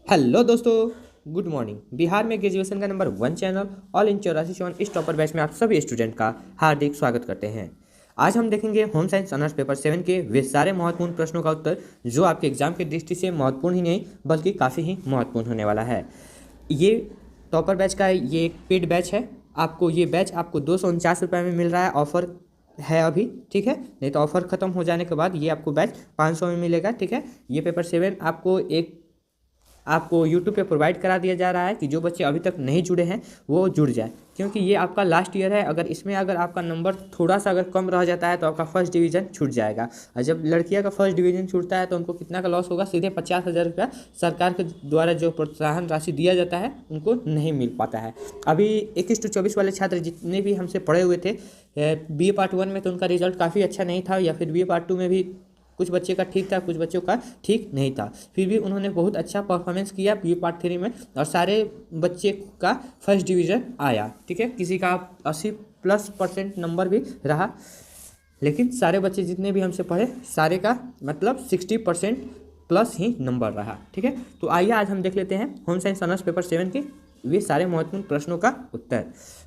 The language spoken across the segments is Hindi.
हेलो दोस्तों, गुड मॉर्निंग। बिहार में ग्रेजुएशन का नंबर 1 चैनल ऑल इन 84 इस टॉपर बैच में आप सभी स्टूडेंट का हार्दिक स्वागत करते हैं। आज हम देखेंगे होम साइंस ऑनर्स पेपर 7 के वे सारे महत्वपूर्ण प्रश्नों का उत्तर जो आपके एग्जाम की दृष्टि से महत्वपूर्ण ही नहीं बल्कि काफ़ी ही महत्वपूर्ण होने वाला है। ये टॉपर बैच का ये एक पेड बैच है। आपको ये बैच आपको 249 रुपये में मिल रहा है, ऑफर है अभी, ठीक है। नहीं तो ऑफर ख़त्म हो जाने के बाद ये आपको बैच 500 में मिलेगा, ठीक है। ये पेपर 7 आपको यूट्यूब पे प्रोवाइड करा दिया जा रहा है कि जो बच्चे अभी तक नहीं जुड़े हैं वो जुड़ जाए, क्योंकि ये आपका लास्ट ईयर है। अगर आपका नंबर थोड़ा सा अगर कम रह जाता है तो आपका फर्स्ट डिवीज़न छूट जाएगा, और जब लड़कियां का फर्स्ट डिवीज़न छूटता है तो उनको कितना का लॉस होगा, सीधे 50,000 रुपया सरकार के द्वारा जो प्रोत्साहन राशि दिया जाता है उनको नहीं मिल पाता है। अभी 21-24 वाले छात्र जितने भी हमसे पढ़े हुए थे BA पार्ट 1 में, तो उनका रिजल्ट काफ़ी अच्छा नहीं था, या फिर BA पार्ट 2 में भी कुछ बच्चे का ठीक था, कुछ बच्चों का ठीक नहीं था। फिर भी उन्होंने बहुत अच्छा परफॉर्मेंस किया BA पार्ट 3 में, और सारे बच्चे का फर्स्ट डिवीज़न आया, ठीक है। किसी का 80+ % नंबर भी रहा, लेकिन सारे बच्चे जितने भी हमसे पढ़े सारे का मतलब 60% प्लस ही नंबर रहा, ठीक है। तो आइए आज हम देख लेते हैं होम साइंस ऑनर्स पेपर 7 के वे सारे महत्वपूर्ण प्रश्नों का उत्तर।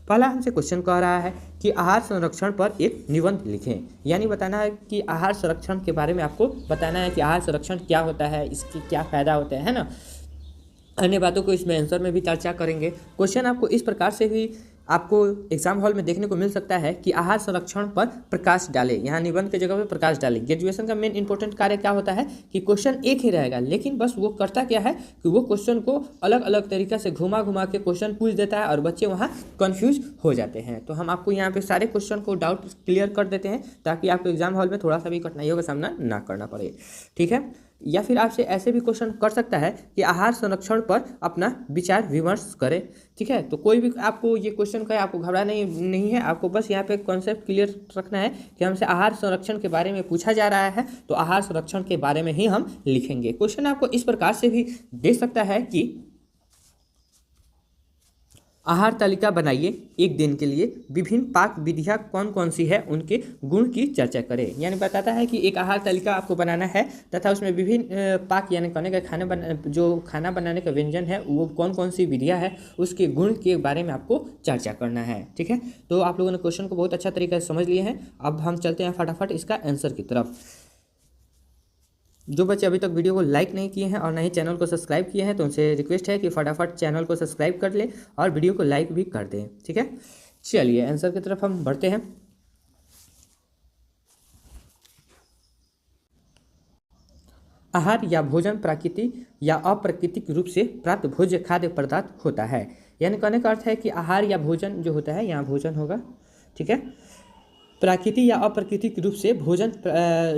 पहला हमसे क्वेश्चन कह रहा है कि आहार संरक्षण पर एक निबंध लिखें, यानी बताना है कि आहार संरक्षण के बारे में आपको बताना है कि आहार संरक्षण क्या होता है, इसके क्या फ़ायदा होते हैं, है ना। अन्य बातों को इसमें आंसर में भी चर्चा करेंगे। क्वेश्चन आपको इस प्रकार से भी आपको एग्जाम हॉल में देखने को मिल सकता है कि आहार संरक्षण पर प्रकाश डाले, यहाँ निबंध की जगह पर प्रकाश डाले। ग्रेजुएशन का मेन इंपॉर्टेंट कार्य क्या होता है कि क्वेश्चन एक ही रहेगा, लेकिन बस वो करता क्या है कि वो क्वेश्चन को अलग अलग तरीक़े से घुमा घुमा के क्वेश्चन पूछ देता है और बच्चे वहाँ कन्फ्यूज हो जाते हैं। तो हम आपको यहाँ पे सारे क्वेश्चन को डाउट क्लियर कर देते हैं ताकि आपको एग्जाम हॉल में थोड़ा सा भी कठिनाइयों का सामना ना करना पड़े, ठीक है। या फिर आपसे ऐसे भी क्वेश्चन कर सकता है कि आहार संरक्षण पर अपना विचार विमर्श करें, ठीक है। तो कोई भी आपको ये क्वेश्चन का आपको घबराना नहीं है, आपको बस यहाँ पे कॉन्सेप्ट क्लियर रखना है कि हमसे आहार संरक्षण के बारे में पूछा जा रहा है, तो आहार संरक्षण के बारे में ही हम लिखेंगे। क्वेश्चन आपको इस प्रकार से भी दे सकता है कि आहार तालिका बनाइए एक दिन के लिए, विभिन्न पाक विधियाँ कौन कौन सी है उनके गुण की चर्चा करें। यानी बताता है कि एक आहार तालिका आपको बनाना है तथा उसमें विभिन्न पाक यानी कहने का जो खाना बनाने का व्यंजन है वो कौन कौन सी विधियाँ है उसके गुण के बारे में आपको चर्चा करना है, ठीक है। तो आप लोगों ने क्वेश्चन को बहुत अच्छा तरीके से समझ लिए हैं। अब हम चलते हैं फटाफट इसका आंसर की तरफ। जो बच्चे अभी तक वीडियो को लाइक नहीं किए हैं और ना ही चैनल को सब्सक्राइब किए हैं तो उनसे रिक्वेस्ट है कि फटाफट चैनल को सब्सक्राइब कर लें और वीडियो को लाइक भी कर दें, ठीक है। चलिए आंसर की तरफ हम बढ़ते हैं। आहार या भोजन प्राकृतिक या अप्राकृतिक रूप से प्राप्त भोज्य खाद्य पदार्थ होता है। यानी कहने का अर्थ है कि आहार या भोजन जो होता है, यहाँ भोजन होगा, ठीक है। प्राकृतिक या अप्राकृतिक रूप से भोजन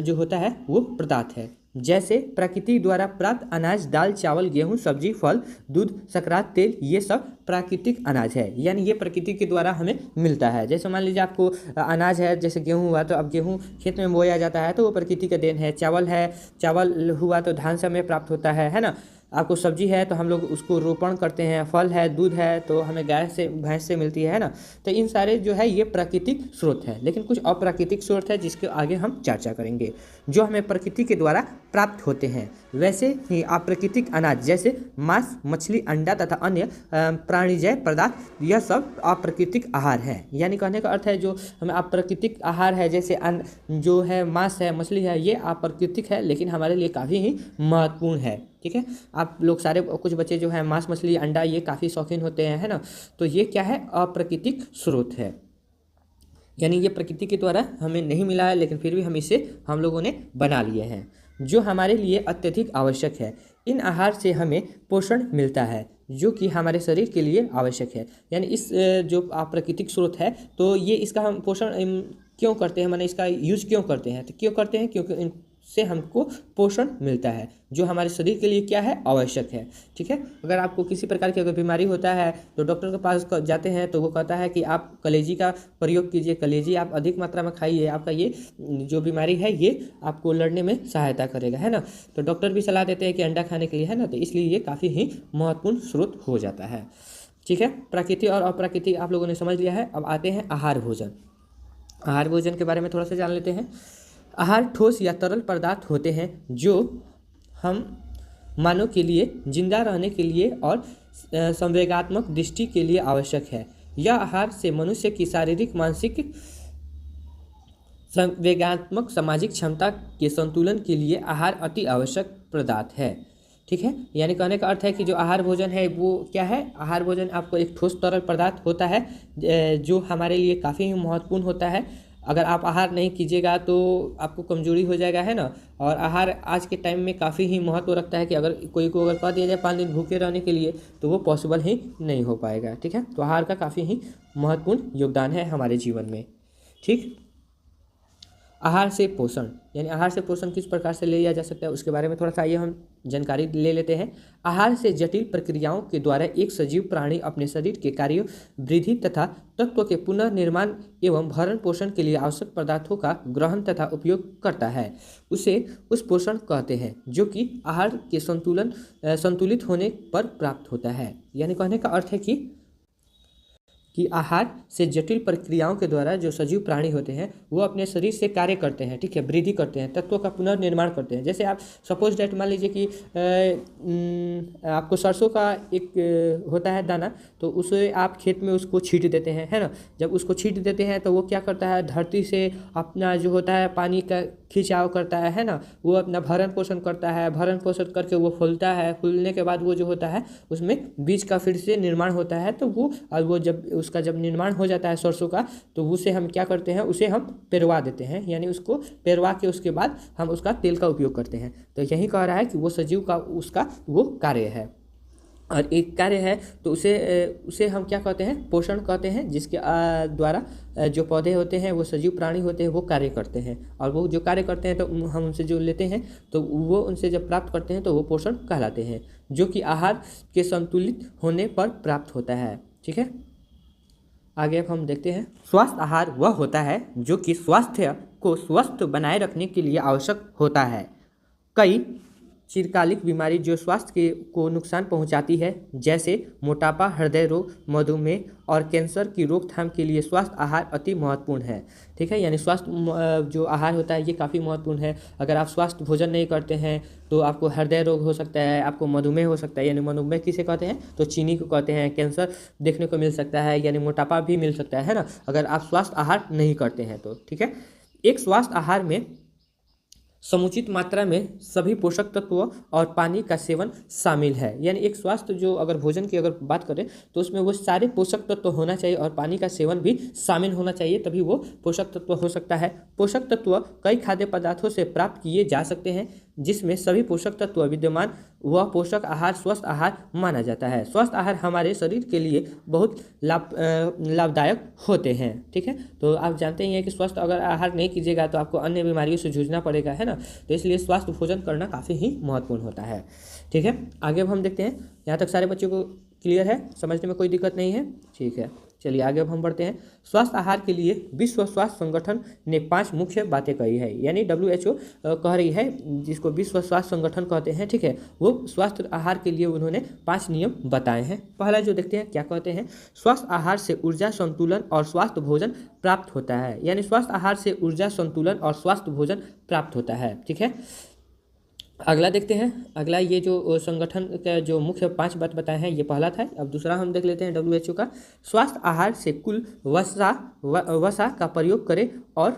जो होता है वो पदार्थ है, जैसे प्रकृति द्वारा प्राप्त अनाज, दाल, चावल, गेहूं, सब्जी, फल, दूध, शर्करा, तेल, ये सब प्राकृतिक अनाज है। यानी ये प्रकृति के द्वारा हमें मिलता है। जैसे मान लीजिए आपको अनाज है, जैसे गेहूं हुआ तो अब गेहूं खेत में बोया जाता है तो वो प्रकृति का देन है। चावल है, चावल हुआ तो धान से हमें प्राप्त होता है ना। आपको सब्जी है तो हम लोग उसको रोपण करते हैं। फल है, दूध है तो हमें गाय से भैंस से मिलती है ना। तो इन सारे जो है ये प्राकृतिक स्रोत है, लेकिन कुछ अप्राकृतिक स्रोत है जिसके आगे हम चर्चा करेंगे जो हमें प्रकृति के द्वारा प्राप्त होते हैं। वैसे ही अप्राकृतिक अनाज जैसे मांस, मछली, अंडा तथा अन्य प्राणीजय पदार्थ यह सब अप्राकृतिक आहार है। यानी कहने का अर्थ है जो हमें अप्राकृतिक आहार है जैसे जो है मांस है, मछली है, ये अप्राकृतिक है लेकिन हमारे लिए काफ़ी ही महत्वपूर्ण है, ठीक है। आप लोग सारे कुछ बच्चे जो है मांस, मछली, अंडा ये काफ़ी शौकीन होते हैं, है ना। तो ये क्या है, अप्राकृतिक स्रोत है। यानी ये प्रकृति के द्वारा हमें नहीं मिला है लेकिन फिर भी हम लोगों ने बना लिए हैं, जो हमारे लिए अत्यधिक आवश्यक है। इन आहार से हमें पोषण मिलता है जो कि हमारे शरीर के लिए आवश्यक है। यानी इस जो प्राकृतिक स्रोत है तो ये इसका हम पोषण क्यों करते हैं, माने इसका यूज क्यों करते हैं, तो क्यों करते हैं क्योंकि इनसे हमको पोषण मिलता है जो हमारे शरीर के लिए क्या है, आवश्यक है, ठीक है। अगर आपको किसी प्रकार की अगर बीमारी होता है तो डॉक्टर के पास जाते हैं तो वो कहता है कि आप कलेजी का प्रयोग कीजिए, कलेजी आप अधिक मात्रा में खाइए, आपका ये जो बीमारी है ये आपको लड़ने में सहायता करेगा, है ना। तो डॉक्टर भी सलाह देते हैं कि अंडा खाने के लिए, है ना। तो इसलिए ये काफ़ी ही महत्वपूर्ण स्रोत हो जाता है, ठीक है। प्राकृतिक और अप्राकृतिक आप लोगों ने समझ लिया है। अब आते हैं आहार भोजन। आहार भोजन के बारे में थोड़ा सा जान लेते हैं। आहार ठोस या तरल पदार्थ होते हैं जो हम मानव के लिए जिंदा रहने के लिए और संवेगात्मक दृष्टि के लिए आवश्यक है। यह आहार से मनुष्य की शारीरिक, मानसिक, संवेगात्मक, सामाजिक क्षमता के संतुलन के लिए आहार अति आवश्यक पदार्थ है। ठीक है, यानी कहने का अर्थ है कि जो आहार भोजन है वो क्या है, आहार भोजन आपको एक ठोस तरल पदार्थ होता है जो हमारे लिए काफ़ी ही महत्वपूर्ण होता है। अगर आप आहार नहीं कीजिएगा तो आपको कमजोरी हो जाएगा, है ना। और आहार आज के टाइम में काफ़ी ही महत्व रखता है कि अगर कोई को अगर कह दिया जाए 5 दिन भूखे रहने के लिए तो वो पॉसिबल ही नहीं हो पाएगा। ठीक है, तो आहार का काफ़ी ही महत्वपूर्ण योगदान है हमारे जीवन में। ठीक, आहार से पोषण, यानी आहार से पोषण किस प्रकार से लिया जा सकता है उसके बारे में थोड़ा सा आइए हम जानकारी ले लेते हैं। आहार से जटिल प्रक्रियाओं के द्वारा एक सजीव प्राणी अपने शरीर के कार्यों, वृद्धि तथा तत्व के पुनर्निर्माण एवं भरण पोषण के लिए आवश्यक पदार्थों का ग्रहण तथा उपयोग करता है, उसे उस पोषण कहते हैं जो कि आहार के संतुलित होने पर प्राप्त होता है। यानी कहने का अर्थ है कि आहार से जटिल प्रक्रियाओं के द्वारा जो सजीव प्राणी होते हैं वो अपने शरीर से कार्य करते हैं, ठीक है, वृद्धि करते हैं, तत्वों का पुनर्निर्माण करते हैं। जैसे आप सपोज डेट मान लीजिए कि आपको सरसों का एक होता है दाना, तो उसे आप खेत में उसको छींट देते हैं, है ना। जब उसको छींट देते हैं तो वो क्या करता है, धरती से अपना जो होता है पानी का खिंचाव करता है ना, वो अपना भरण पोषण करता है, भरण पोषण करके वो फूलता है, फूलने के बाद वो जो होता है उसमें बीज का फिर से निर्माण होता है। तो वो जब उसका जब निर्माण हो जाता है सरसों का, तो उसे हम क्या करते हैं, उसे हम पेरवा देते हैं, यानी उसको पेरवा के उसके बाद हम उसका तेल का उपयोग करते हैं। तो यही कह रहा है कि वो सजीव का उसका वो कार्य है और एक कार्य है, तो उसे हम क्या कहते हैं, पोषण कहते हैं, जिसके द्वारा जो पौधे होते हैं वो सजीव प्राणी होते हैं वो कार्य करते हैं, और वो जो कार्य करते हैं तो हम उनसे जो लेते हैं तो वो उनसे जब प्राप्त करते हैं तो वो पोषण कहलाते हैं, जो कि आहार के संतुलित होने पर प्राप्त होता है। ठीक है, आगे अब हम देखते हैं। स्वास्थ्य आहार वह होता है जो कि स्वास्थ्य को स्वस्थ बनाए रखने के लिए आवश्यक होता है। कई चिरकालिक बीमारी जो स्वास्थ्य को नुकसान पहुंचाती है, जैसे मोटापा, हृदय रोग, मधुमेह और कैंसर की रोकथाम के लिए स्वास्थ्य आहार अति महत्वपूर्ण है। ठीक है, यानी स्वास्थ्य जो आहार होता है ये काफ़ी महत्वपूर्ण है। अगर आप स्वास्थ्य भोजन नहीं करते हैं तो आपको हृदय रोग हो सकता है, आपको मधुमेह हो सकता है, यानी मधुमेह किसे कहते हैं, तो चीनी को कहते हैं। कैंसर देखने को मिल सकता है, यानी मोटापा भी मिल सकता है ना, अगर आप स्वास्थ्य आहार नहीं करते हैं तो। ठीक है, एक स्वास्थ्य आहार में समुचित मात्रा में सभी पोषक तत्व और पानी का सेवन शामिल है। यानी एक स्वास्थ्य जो अगर भोजन की अगर बात करें तो उसमें वो सारे पोषक तत्व होना चाहिए और पानी का सेवन भी शामिल होना चाहिए, तभी वो पोषक तत्व हो सकता है। पोषक तत्व कई खाद्य पदार्थों से प्राप्त किए जा सकते हैं, जिसमें सभी पोषक तत्व विद्यमान वह पोषक आहार स्वस्थ आहार माना जाता है। स्वस्थ आहार हमारे शरीर के लिए बहुत लाभदायक होते हैं। ठीक है, तो आप जानते ही हैं कि स्वस्थ अगर आहार नहीं कीजिएगा तो आपको अन्य बीमारियों से जूझना पड़ेगा, है ना। तो इसलिए स्वास्थ्य भोजन करना काफ़ी ही महत्वपूर्ण होता है। ठीक है, आगे अब हम देखते हैं। यहाँ तक सारे बच्चों को क्लियर है, समझने में कोई दिक्कत नहीं है। ठीक है, चलिए आगे अब हम बढ़ते हैं। स्वास्थ्य आहार के लिए विश्व स्वास्थ्य संगठन ने 5 मुख्य बातें कही है, यानी WHO कह रही है, जिसको विश्व स्वास्थ्य संगठन कहते हैं। ठीक है, वो स्वास्थ्य आहार के लिए उन्होंने 5 नियम बताए हैं। पहला जो देखते हैं क्या कहते हैं, स्वास्थ्य आहार से ऊर्जा, संतुलन और स्वास्थ्य भोजन प्राप्त होता है। यानी स्वास्थ्य आहार से ऊर्जा, संतुलन और स्वास्थ्य भोजन प्राप्त होता है। ठीक है, अगला देखते हैं। अगला ये जो संगठन का जो मुख्य 5 बात बताए हैं ये पहला था। अब दूसरा हम देख लेते हैं WHO का। स्वास्थ्य आहार से कुल वसा का प्रयोग करें और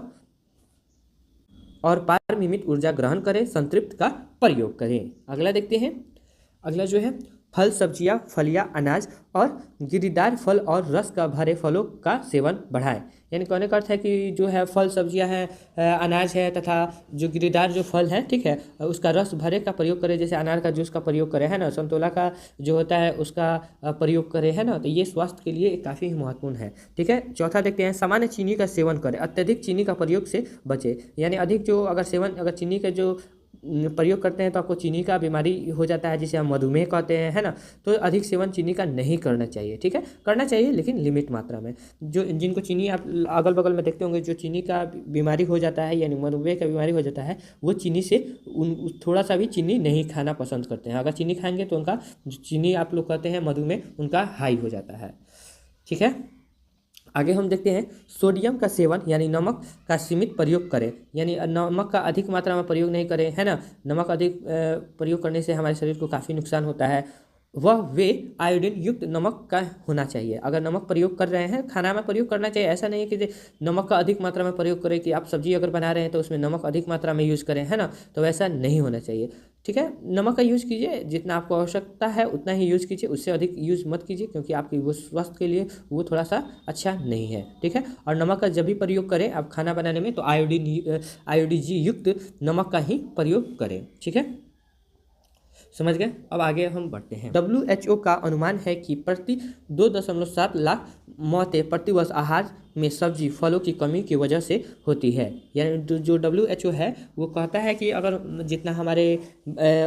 पारमित ऊर्जा ग्रहण करें, संतृप्त का प्रयोग करें। अगला देखते हैं। अगला जो है फल, सब्जियां, फलियां, अनाज और गिरीदार फल और रस का भरे फलों का सेवन बढ़ाएं। यानी कहने का अर्थ है कि जो है फल, सब्जियां हैं, अनाज है तथा जो गिरीदार जो फल है, ठीक है, उसका रस भरे का प्रयोग करें। जैसे अनार का जूस का प्रयोग करें, है ना, संतोला का जो होता है उसका प्रयोग करें, है ना। तो ये स्वास्थ्य के लिए काफ़ी महत्वपूर्ण है। ठीक है, चौथा देखते हैं। सामान्य चीनी का सेवन करें, अत्यधिक चीनी का प्रयोग से बचे। यानी अधिक जो अगर चीनी का जो प्रयोग करते हैं तो आपको चीनी का बीमारी हो जाता है, जिसे हम मधुमेह कहते हैं, है ना। तो अधिक सेवन चीनी का नहीं करना चाहिए। ठीक है, करना चाहिए लेकिन लिमिट मात्रा में। जिनको चीनी आप अगल बगल में देखते होंगे, जो चीनी का बीमारी हो जाता है यानी मधुमेह का बीमारी हो जाता है, वो चीनी से थोड़ा सा भी चीनी नहीं खाना पसंद करते हैं। अगर चीनी खाएंगे तो उनका चीनी आप लोग कहते हैं मधुमेह, उनका हाई हो जाता है। ठीक है, आगे हम देखते हैं सोडियम का सेवन यानी नमक का सीमित प्रयोग करें, यानी नमक का अधिक मात्रा में प्रयोग नहीं करें, है ना। नमक अधिक प्रयोग करने से हमारे शरीर को काफ़ी नुकसान होता है। वह वे आयोडीन युक्त नमक का होना चाहिए। अगर नमक प्रयोग कर रहे हैं खाना में प्रयोग करना चाहिए, ऐसा नहीं है कि नमक का अधिक मात्रा में प्रयोग करें कि आप सब्जी अगर बना रहे हैं तो उसमें नमक अधिक मात्रा में यूज़ करें, है ना, तो वैसा नहीं होना चाहिए। ठीक है, नमक का यूज़ कीजिए, जितना आपको आवश्यकता है उतना ही यूज़ कीजिए, उससे अधिक यूज़ मत कीजिए, क्योंकि आपकी वो स्वास्थ्य के लिए वो थोड़ा सा अच्छा नहीं है। ठीक है, और नमक का जब भी प्रयोग करें आप खाना बनाने में तो आयोडीन युक्त नमक का ही प्रयोग करें। ठीक है, समझ गए। अब आगे हम बढ़ते हैं। WHO का अनुमान है कि प्रति 2.7 लाख मौतें प्रतिवर्ष आहार में सब्जी फलों की कमी की वजह से होती है। यानी जो WHO है वो कहता है कि अगर जितना हमारे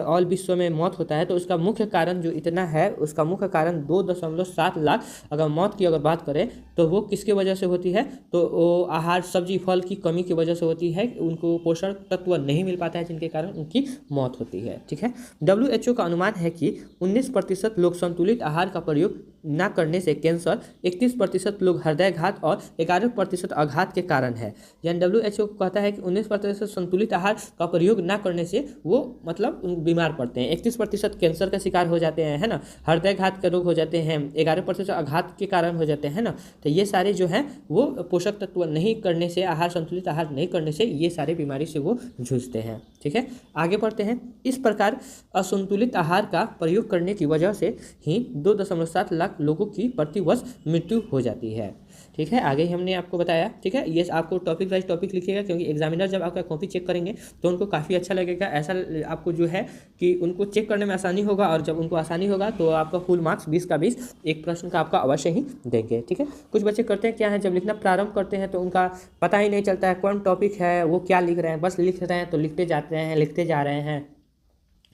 ऑल विश्व में मौत होता है तो उसका मुख्य कारण जो इतना है, उसका मुख्य कारण 2.7 लाख अगर मौत की अगर बात करें तो वो किसके वजह से होती है, तो वो आहार सब्जी फल की कमी की वजह से होती है। उनको पोषण तत्व नहीं मिल पाता है जिनके कारण उनकी मौत होती है। ठीक है, WHO का अनुमान है कि 19% लोग संतुलित आहार का प्रयोग न करने से कैंसर, 31% लोग हृदयघात और 11% आघात के कारण है। यानी WHO कहता है कि 19% संतुलित आहार का प्रयोग न करने से वो मतलब बीमार पड़ते हैं, 31% कैंसर का शिकार हो जाते हैं, है ना, हृदयघात के रोग हो जाते हैं, 11% आघात के कारण हो जाते हैं ना। तो ये सारे जो हैं वो पोषक तत्व नहीं करने से, आहार संतुलित आहार नहीं करने से ये सारे बीमारी से वो जूझते हैं। ठीक है, आगे बढ़ते हैं। इस प्रकार असंतुलित आहार का प्रयोग करने की वजह से ही 2.7 लाख लोगों की प्रतिवर्ष मृत्यु हो जाती है। ठीक है, आगे ही हमने आपको बताया। ठीक है, ये आपको टॉपिक वाइज टॉपिक लिखिएगा, क्योंकि एग्जामिनर जब आपका कॉपी चेक करेंगे तो उनको काफ़ी अच्छा लगेगा। ऐसा आपको जो है कि उनको चेक करने में आसानी होगा, और जब उनको आसानी होगा तो आपका फुल मार्क्स 20 का 20 एक प्रश्न का आपका अवश्य ही देंगे। ठीक है, कुछ बच्चे करते हैं क्या है, जब लिखना प्रारंभ करते हैं तो उनका पता ही नहीं चलता है कौन टॉपिक है, वो क्या लिख रहे हैं, बस लिख रहे हैं तो लिखते जाते हैं, लिखते जा रहे हैं,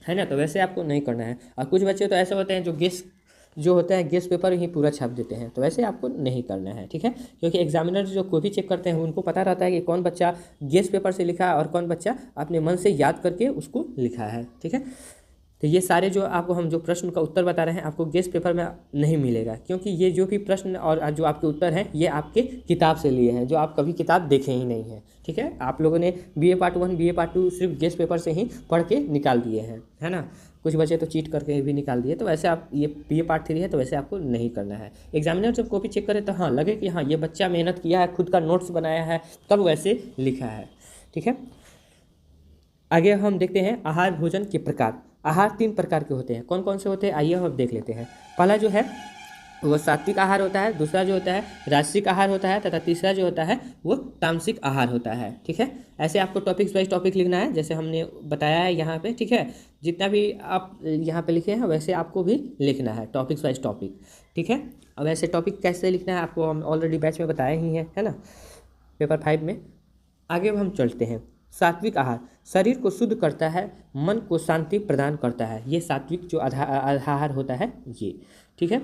है ना। तो वैसे आपको नहीं करना है। और कुछ बच्चे तो ऐसे होते हैं जो गेस जो होता है गेस पेपर ही पूरा छाप देते हैं, तो वैसे आपको नहीं करना है। ठीक है, क्योंकि एग्जामिनर जो कॉपी चेक करते हैं उनको पता रहता है कि कौन बच्चा गेस पेपर से लिखा है और कौन बच्चा अपने मन से याद करके उसको लिखा है। ठीक है, तो ये सारे जो आपको हम जो प्रश्न का उत्तर बता रहे हैं आपको गेस पेपर में नहीं मिलेगा, क्योंकि ये जो भी प्रश्न और जो आपके उत्तर हैं ये आपके किताब से लिए हैं, जो आप कभी किताब देखे ही नहीं हैं। ठीक है, आप लोगों ने BA पार्ट 1 BA पार्ट 2 सिर्फ गेस पेपर से ही पढ़ के निकाल दिए हैं, है ना। कुछ बच्चे तो चीट करके भी निकाल दिए, तो वैसे आप ये BA पार्ट 3 है तो वैसे आपको नहीं करना है। एग्जामिनर जब कॉपी चेक करे तो हाँ लगे कि हाँ ये बच्चा मेहनत किया है, खुद का नोट्स बनाया है, तब वैसे लिखा है। ठीक है, आगे हम देखते हैं आहार भोजन के प्रकार। आहार 3 प्रकार के होते हैं। कौन कौन से होते हैं आइए हम अब देख लेते हैं। पहला जो है वो सात्विक आहार होता है, दूसरा जो होता है राजसिक आहार होता है, तथा तीसरा जो होता है वो तामसिक आहार होता है। ठीक है, ऐसे आपको टॉपिक्स वाइज टॉपिक लिखना है जैसे हमने बताया है यहाँ पे। ठीक है, जितना भी आप यहाँ पे लिखे हैं वैसे आपको भी लिखना है, टॉपिक्स वाइज टॉपिक। ठीक है, अब ऐसे टॉपिक कैसे लिखना है आपको हम ऑलरेडी बैच में बताया ही है ना, पेपर 5 में। आगे हम चलते हैं। सात्विक आहार शरीर को शुद्ध करता है, मन को शांति प्रदान करता है। ये सात्विक जो आहार होता है ये। ठीक है,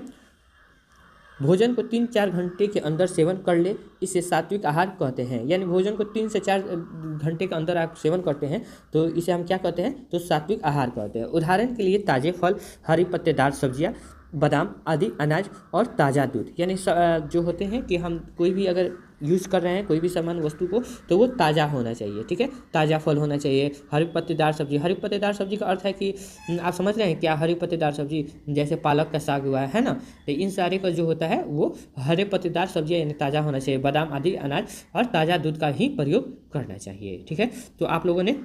भोजन को 3-4 घंटे के अंदर सेवन कर ले, इसे सात्विक आहार कहते हैं। यानी भोजन को 3 से 4 घंटे के अंदर आप सेवन करते हैं तो इसे हम क्या कहते हैं, तो सात्विक आहार कहते हैं। उदाहरण के लिए ताज़े फल, हरी पत्तेदार सब्जियां, बादाम आदि अनाज और ताज़ा दूध। यानी जो होते हैं कि हम कोई भी अगर यूज़ कर रहे हैं कोई भी सामान वस्तु को तो वो ताज़ा होना चाहिए। ठीक है, ताज़ा फल होना चाहिए, हरी पत्तेदार सब्जी। हरी पत्तेदार सब्जी का अर्थ है कि आप समझ रहे हैं क्या, हरी पत्तेदार सब्जी जैसे पालक का साग हुआ है ना, तो इन सारे का जो होता है वो हरे पत्तेदार सब्जियाँ यानी ताज़ा होना चाहिए। बादाम आदि अनाज और ताज़ा दूध का ही प्रयोग करना चाहिए। ठीक है, तो आप लोगों ने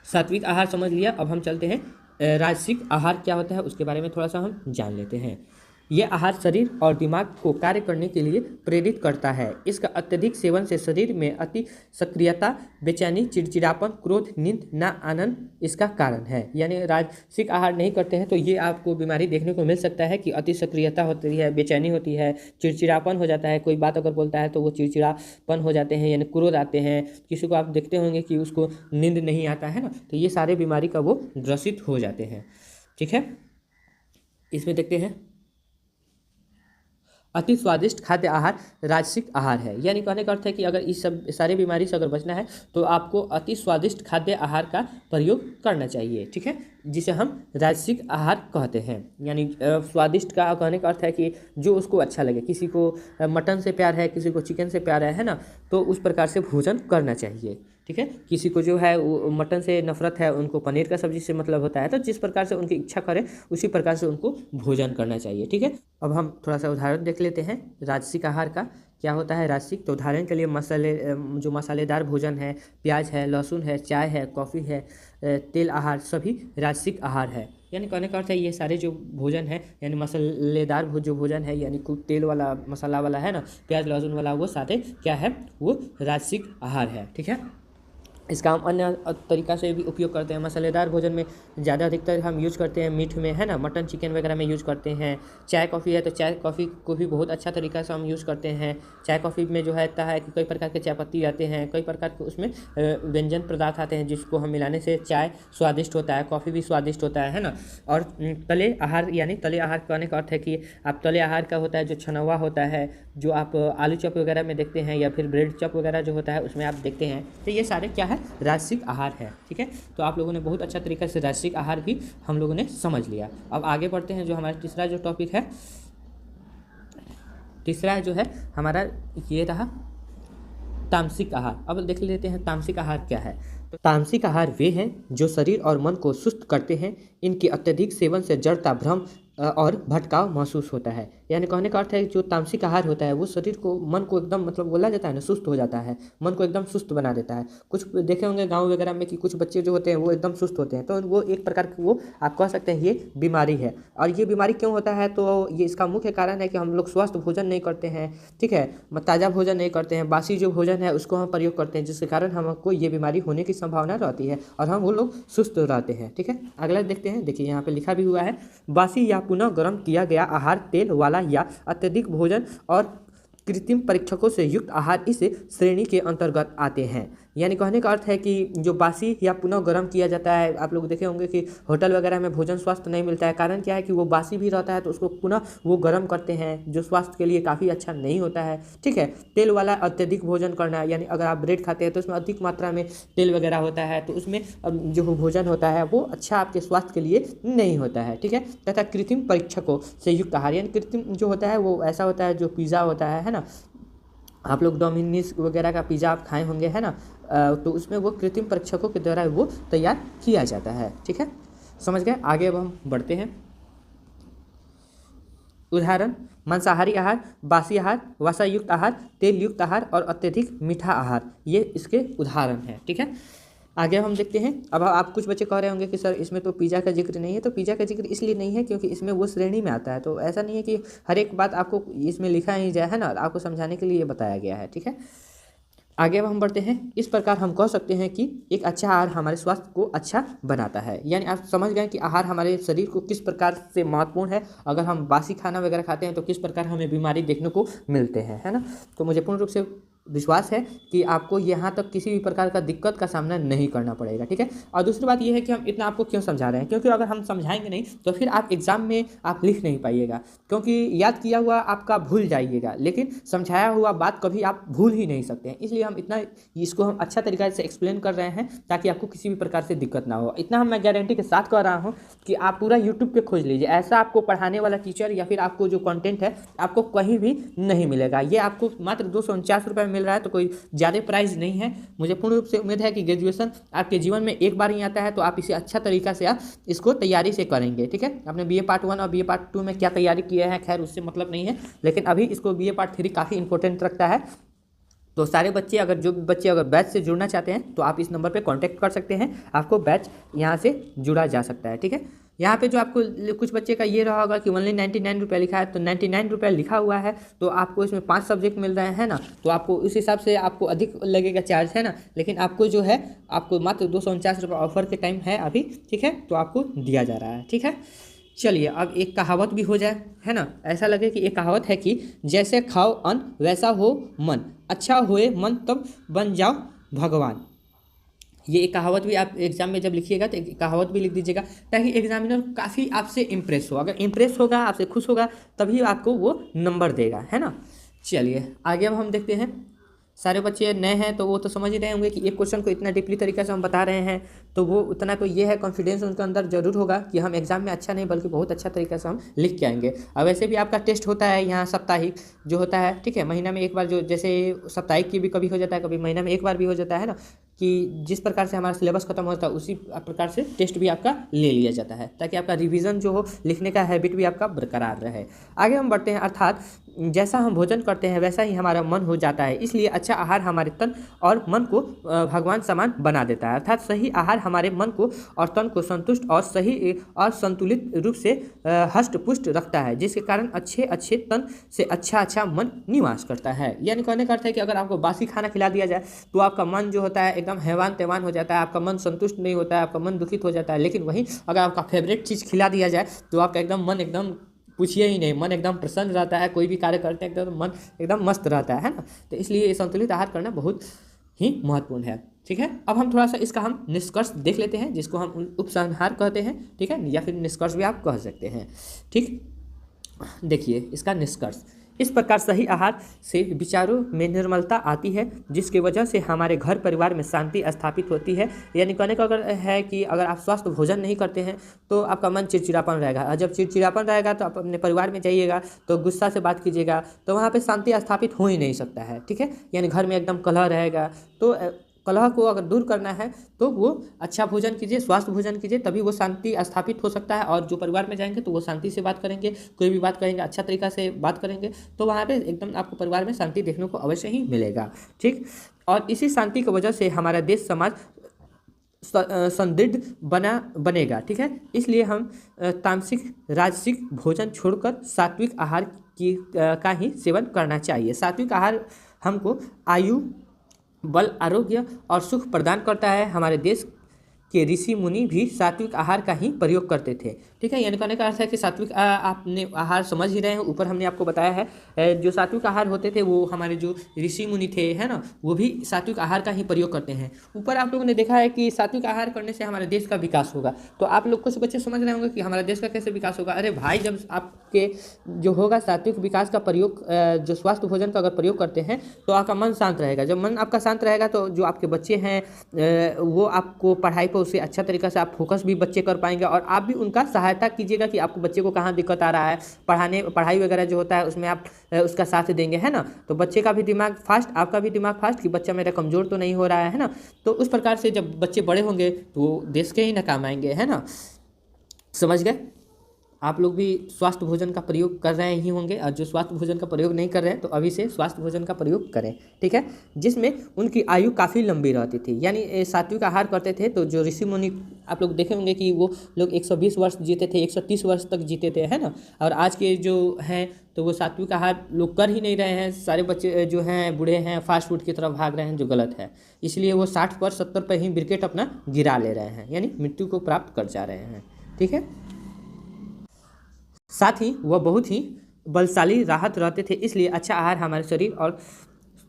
सात्विक आहार समझ लिया। अब हम चलते हैं राजसिक आहार क्या होता है उसके बारे में थोड़ा सा हम जान लेते हैं। यह आहार शरीर और दिमाग को कार्य करने के लिए प्रेरित करता है। इसका अत्यधिक सेवन से शरीर में अति सक्रियता, बेचैनी, चिड़चिड़ापन, क्रोध, नींद न आनंद इसका कारण है। यानी राजसिक आहार नहीं करते हैं तो ये आपको बीमारी देखने को मिल सकता है कि अति सक्रियता होती है, बेचैनी होती है, चिड़चिड़ापन हो जाता है। कोई बात अगर बोलता है तो वो चिड़चिड़ापन हो जाते हैं, यानी क्रोध आते हैं। किसी को आप देखते होंगे कि उसको नींद नहीं आता है ना, तो ये सारे बीमारी का वो ग्रसित हो जाते हैं। ठीक है, इसमें देखते हैं अति स्वादिष्ट खाद्य आहार राजसिक आहार है। यानी कहने का अर्थ है कि अगर इस सब सारी बीमारी से अगर बचना है तो आपको अति स्वादिष्ट खाद्य आहार का प्रयोग करना चाहिए, ठीक है, जिसे हम राजसिक आहार कहते हैं। यानी स्वादिष्ट का कहने का अर्थ है कि जो उसको अच्छा लगे, किसी को मटन से प्यार है, किसी को चिकन से प्यार है ना, तो उस प्रकार से भोजन करना चाहिए, ठीक है। किसी को जो है वो मटन से नफरत है, उनको पनीर का सब्जी से मतलब होता है, तो जिस प्रकार से उनकी इच्छा करे उसी प्रकार से उनको भोजन करना चाहिए, ठीक है। अब हम थोड़ा सा उदाहरण देख लेते हैं राजसिक आहार का क्या होता है। राजसिक तो उदाहरण के लिए जो मसालेदार भोजन है, प्याज है, लहसुन है, चाय है, कॉफ़ी है, तेल आहार, सभी राजसिक आहार है। यानी कहने का अर्थ है ये सारे जो भोजन है, यानी मसालेदार जो भोजन है, यानी खूब तेल वाला मसाला वाला है ना, प्याज लहसुन वाला, वो सारे क्या है, वो राजसिक आहार है, ठीक है। इसका हम अन्य तरीका से भी उपयोग करते हैं। मसालेदार भोजन में ज़्यादा अधिकतर हम यूज करते हैं मीठ में, है ना, मटन चिकन वगैरह में यूज करते हैं। चाय कॉफ़ी है तो चाय कॉफ़ी को भी बहुत अच्छा तरीका से हम यूज़ करते हैं। चाय कॉफ़ी में जो है कि कई प्रकार के चाय पत्ती आते हैं, कई प्रकार के उसमें व्यंजन पदार्थ आते हैं जिसको हम मिलाने से चाय स्वादिष्ट होता है, कॉफ़ी भी स्वादिष्ट होता है ना। और तले आहार, यानी तले आहार कहने का अर्थ है कि आप तले आहार का होता है जो छनवा होता है, जो आप आलू चॉप वगैरह में देखते हैं, या फिर ब्रेड चॉप वगैरह जो होता है उसमें आप देखते हैं, तो ये सारे क्या है, राजसिक आहार है, ठीक है। तो आप लोगों ने बहुत अच्छा तरीका से राजसिक आहार भी हम लोगों ने समझ लिया। अब आगे बढ़ते हैं, जो हमारा तीसरा जो टॉपिक है, तीसरा जो है हमारा ये रहा तामसिक आहार। अब देख लेते हैं तामसिक आहार क्या है। तो तामसिक आहार वे हैं जो शरीर और मन को सुस्त करते हैं। इनके अत्यधिक सेवन से जड़ता, भ्रम और भटकाव महसूस होता है। यानी कहने का अर्थ है जो तामसिक आहार होता है वो शरीर को, मन को एकदम मतलब बोला जाता है ना, सुस्त हो जाता है, मन को एकदम सुस्त बना देता है। कुछ देखे होंगे गांव वगैरह में कि कुछ बच्चे जो होते हैं वो एकदम सुस्त होते हैं, तो वो एक प्रकार की, वो आप कह सकते हैं ये बीमारी है। और ये बीमारी क्यों होता है, तो ये इसका मुख्य कारण है कि हम लोग स्वस्थ भोजन नहीं करते हैं, ठीक है, ताज़ा भोजन नहीं करते हैं, बासी जो भोजन है उसको हम प्रयोग करते हैं, जिसके कारण हमको ये बीमारी होने की संभावना रहती है और हम वो लोग सुस्त रहते हैं, ठीक है। अगला देखते हैं, देखिए यहाँ पे लिखा भी हुआ है, बासी या पुनः गर्म किया गया आहार, तेल वाला या अत्यधिक भोजन और कृत्रिम परीक्षकों से युक्त आहार इस श्रेणी के अंतर्गत आते हैं। यानी कहने का अर्थ है कि जो बासी या पुनः गर्म किया जाता है, आप लोग देखे होंगे कि होटल वगैरह में भोजन स्वास्थ्य नहीं मिलता है, कारण क्या है कि वो बासी भी रहता है तो उसको पुनः वो गर्म करते हैं, जो स्वास्थ्य के लिए काफ़ी अच्छा नहीं होता है, ठीक है। तेल वाला अत्यधिक भोजन करना, यानी अगर आप ब्रेड खाते हैं तो उसमें अधिक मात्रा में तेल वगैरह होता है, तो उसमें जो भोजन होता है वो अच्छा आपके स्वास्थ्य के लिए नहीं होता है, ठीक है। तथा कृत्रिम परीक्षकों से युक्त आहार, यानी कृत्रिम जो होता है वो ऐसा होता है, जो पिज़्ज़ा होता है ना, आप लोग डोमिनोज वगैरह का पिज़्ज़ा आप खाए होंगे, है ना, तो उसमें वो कृत्रिम परीक्षकों के द्वारा वो तैयार किया जाता है, ठीक है, समझ गए। आगे अब हम बढ़ते हैं। उदाहरण, मांसाहारी आहार, बासी आहार, वसा युक्त आहार, तेल युक्त आहार और अत्यधिक मीठा आहार, ये इसके उदाहरण हैं, ठीक है। आगे हम देखते हैं। अब आप कुछ बच्चे कह रहे होंगे कि सर इसमें तो पिज़्ज़ा का जिक्र नहीं है, तो पिज़्ज़ा का जिक्र इसलिए नहीं है क्योंकि इसमें वो श्रेणी में आता है, तो ऐसा नहीं है कि हर एक बात आपको इसमें लिखा ही जाए, है ना, आपको समझाने के लिए ये बताया गया है, ठीक है। आगे अब हम बढ़ते हैं। इस प्रकार हम कह सकते हैं कि एक अच्छा आहार हमारे स्वास्थ्य को अच्छा बनाता है। यानी आप समझ गए कि आहार हमारे शरीर को किस प्रकार से महत्वपूर्ण है। अगर हम बासी खाना वगैरह खाते हैं तो किस प्रकार हमें बीमारी देखने को मिलते हैं, है ना। तो मुझे पूर्ण रूप से विश्वास है कि आपको यहाँ तक किसी भी प्रकार का दिक्कत का सामना नहीं करना पड़ेगा, ठीक है। और दूसरी बात यह है कि हम इतना आपको क्यों समझा रहे हैं, क्योंकि अगर हम समझाएंगे नहीं तो फिर आप एग्जाम में आप लिख नहीं पाइएगा, क्योंकि याद किया हुआ आपका भूल जाइएगा, लेकिन समझाया हुआ बात कभी आप भूल ही नहीं सकते हैं। इसलिए हम इतना इसको हम अच्छा तरीके से एक्सप्लेन कर रहे हैं ताकि आपको किसी भी प्रकार से दिक्कत ना हो। इतना मैं गारंटी के साथ कह रहा हूँ कि आप पूरा यूट्यूब पर खोज लीजिए, ऐसा आपको पढ़ाने वाला टीचर या फिर आपको जो कॉन्टेंट है आपको कहीं भी नहीं मिलेगा। ये आपको मात्र 249 रुपये में मिल रहा है, तो कोई ज़्यादा प्राइस नहीं है। मुझे पूर्ण रूप से उम्मीद है कि ग्रेजुएशन आपके जीवन में एक बार ही आता है, तो आप इसे अच्छा तरीका से आप इसको तैयारी से करेंगे, ठीक है। आपने बीए पार्ट 1 और बीए पार्ट 2 में क्या तैयारी किया है, खैर उससे मतलब नहीं है, लेकिन अभी इसको बीए पार्ट 3 काफ़ी इंपॉर्टेंट रखता है। तो सारे बच्चे अगर बैच से जुड़ना चाहते हैं तो आप इस नंबर पे कांटेक्ट कर सकते हैं, आपको बैच यहाँ से जुड़ा जा सकता है, ठीक है। यहाँ पे जो आपको कुछ बच्चे का ये रहा होगा कि ओनली 99 रुपये लिखा है, तो 99 रुपये लिखा हुआ है, तो आपको इसमें 5 सब्जेक्ट मिल रहे हैं ना, तो आपको उस हिसाब से आपको अधिक लगेगा चार्ज, है ना। लेकिन आपको जो है आपको मात्र 249 रुपये ऑफर के टाइम है अभी, ठीक है, तो आपको दिया जा रहा है, ठीक है। चलिए अब एक कहावत भी हो जाए, है ना। ऐसा लगे कि एक कहावत है कि जैसे खाओ अन्न वैसा हो मन, अच्छा होए मन तब बन जाओ भगवान। ये एक कहावत भी आप एग्जाम में जब लिखिएगा तो एक कहावत भी लिख दीजिएगा, ताकि एग्जामिनर काफ़ी आपसे इम्प्रेस हो। अगर इम्प्रेस होगा, आपसे खुश होगा, तभी आपको वो नंबर देगा, है ना। चलिए आगे अब हम देखते हैं। सारे बच्चे नए हैं तो वो तो समझ ही रहे होंगे कि एक क्वेश्चन को इतना डीपली तरीके से हम बता रहे हैं, तो वो उतना तो ये है कॉन्फिडेंस उनके अंदर जरूर होगा कि हम एग्जाम में अच्छा नहीं बल्कि बहुत अच्छा तरीके से हम लिख के आएंगे। अब वैसे भी आपका टेस्ट होता है यहाँ साप्ताहिक जो होता है, ठीक है, महीना में एक बार, जो जैसे साप्ताहिक की भी कभी हो जाता है, कभी महीना में एक बार भी हो जाता है ना, कि जिस प्रकार से हमारा सिलेबस खत्म होता है उसी प्रकार से टेस्ट भी आपका ले लिया जाता है, ताकि आपका रिवीजन जो हो, लिखने का हैबिट भी आपका बरकरार रहे। आगे हम बढ़ते हैं। अर्थात जैसा हम भोजन करते हैं वैसा ही हमारा मन हो जाता है, इसलिए अच्छा आहार हमारे तन और मन को भगवान समान बना देता है। अर्थात सही आहार हमारे मन को और तन को संतुष्ट और सही और संतुलित रूप से हष्ट पुष्ट रखता है, जिसके कारण अच्छे अच्छे तन से अच्छा मन निवास करता है। यानी कहने का अर्थ है कि अगर आपको बासी खाना खिला दिया जाए तो आपका मन जो होता है एकदम हैवान तैवान हो जाता है, आपका मन संतुष्ट नहीं होता है, आपका मन दुखित हो जाता है। लेकिन वहीं अगर आपका फेवरेट चीज़ खिला दिया जाए तो आपका एकदम मन, एकदम पूछिए ही नहीं, मन एकदम प्रसन्न रहता है। कोई भी कार्य करते हैं एकदम मन एकदम मस्त रहता है ना। तो इसलिए संतुलित आहार करना बहुत ही महत्वपूर्ण है, ठीक है। अब हम थोड़ा सा इसका हम निष्कर्ष देख लेते हैं, जिसको हम उपसंहार कहते हैं, ठीक है, या फिर निष्कर्ष भी आप कह सकते हैं, ठीक। देखिए इसका निष्कर्ष, इस प्रकार सही आहार से विचारों में निर्मलता आती है, जिसकी वजह से हमारे घर परिवार में शांति स्थापित होती है। यानी कहने का अगर है कि अगर आप स्वस्थ भोजन नहीं करते हैं तो आपका मन चिड़चिड़ापन रहेगा, और जब चिड़चिड़ापन रहेगा तो आप अपने परिवार में जाइएगा तो गुस्सा से बात कीजिएगा, तो वहाँ पे शांति स्थापित हो ही नहीं सकता है, ठीक है। यानी घर में एकदम कलह रहेगा, तो कलह को अगर दूर करना है तो वो अच्छा भोजन कीजिए, स्वास्थ्य भोजन कीजिए, तभी वो शांति स्थापित हो सकता है। और जो परिवार में जाएंगे तो वो शांति से बात करेंगे, कोई भी बात करेंगे अच्छा तरीका से बात करेंगे, तो वहाँ पे एकदम आपको परिवार में शांति देखने को अवश्य ही मिलेगा, ठीक। और इसी शांति की वजह से हमारा देश समाज संदृढ़ बनेगा, ठीक है। इसलिए हम तामसिक राजसिक भोजन छोड़कर सात्विक आहार का ही सेवन करना चाहिए। सात्विक आहार हमको आयु, बल, आरोग्य और सुख प्रदान करता है। हमारे देश के ऋषि मुनि भी सात्विक आहार का ही प्रयोग करते थे, ठीक है। यानी कहने का अर्थ है कि सात्विक आपने आहार समझ ही रहे हैं, ऊपर हमने आपको बताया है जो सात्विक आहार होते थे वो हमारे जो ऋषि मुनि थे, है ना, वो भी सात्विक आहार का ही प्रयोग करते हैं। ऊपर आप लोगों ने देखा है कि सात्विक आहार करने से हमारे देश का विकास होगा, तो आप लोग कुछ बच्चे समझ रहे होंगे कि हमारे देश का कैसे विकास होगा। अरे भाई, जब आपके जो होगा सात्विक विकास का प्रयोग, जो स्वास्थ्य भोजन का अगर प्रयोग करते हैं तो आपका मन शांत रहेगा। जब मन आपका शांत रहेगा तो जो आपके बच्चे हैं वो आपको पढ़ाई पर उससे अच्छा तरीका से आप फोकस भी बच्चे कर पाएंगे, और आप भी उनका सहायता कीजिएगा कि आपको बच्चे को कहाँ दिक्कत आ रहा है, पढ़ाई वगैरह जो होता है उसमें आप उसका साथ देंगे, है ना। तो बच्चे का भी दिमाग फास्ट, आपका भी दिमाग फास्ट कि बच्चा मेरा कमज़ोर तो नहीं हो रहा है ना। तो उस प्रकार से जब बच्चे बड़े होंगे तो वो देश के ही ना काम आएंगे, है ना। समझ गए। आप लोग भी स्वास्थ्य भोजन का प्रयोग कर रहे ही होंगे, और जो स्वास्थ्य भोजन का प्रयोग नहीं कर रहे हैं तो अभी से स्वास्थ्य भोजन का प्रयोग करें, ठीक है, जिसमें उनकी आयु काफ़ी लंबी रहती थी। यानी सात्विक आहार करते थे तो जो ऋषि मुनि आप लोग देखे होंगे कि वो लोग 120 वर्ष जीते थे, 130 वर्ष तक जीते थे, है ना। और आज के जो हैं तो वो सात्विक आहार लोग कर ही नहीं रहे हैं। सारे बच्चे जो हैं बूढ़े हैं, फास्ट फूड की तरफ भाग रहे हैं, जो गलत है। इसलिए वो 60 पर 70 पर ही विकेट अपना गिरा ले रहे हैं, यानी मृत्यु को प्राप्त कर जा रहे हैं, ठीक है। साथ ही वह बहुत ही बलशाली राहत रहते थे। इसलिए अच्छा आहार हमारे शरीर और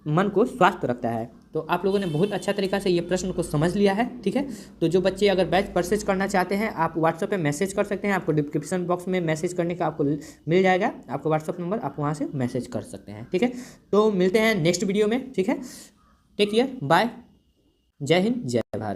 मन को स्वस्थ रखता है। तो आप लोगों ने बहुत अच्छा तरीका से ये प्रश्न को समझ लिया है, ठीक है। तो जो बच्चे अगर बैच परचेज करना चाहते हैं आप व्हाट्सएप पे मैसेज कर सकते हैं, आपको डिस्क्रिप्शन बॉक्स में मैसेज करने का आपको मिल जाएगा, आपको व्हाट्सएप नंबर, आप वहाँ से मैसेज कर सकते हैं, ठीक है। तो मिलते हैं नेक्स्ट वीडियो में, ठीक है। टेक केयर, बाय, जय हिंद, जय भारत।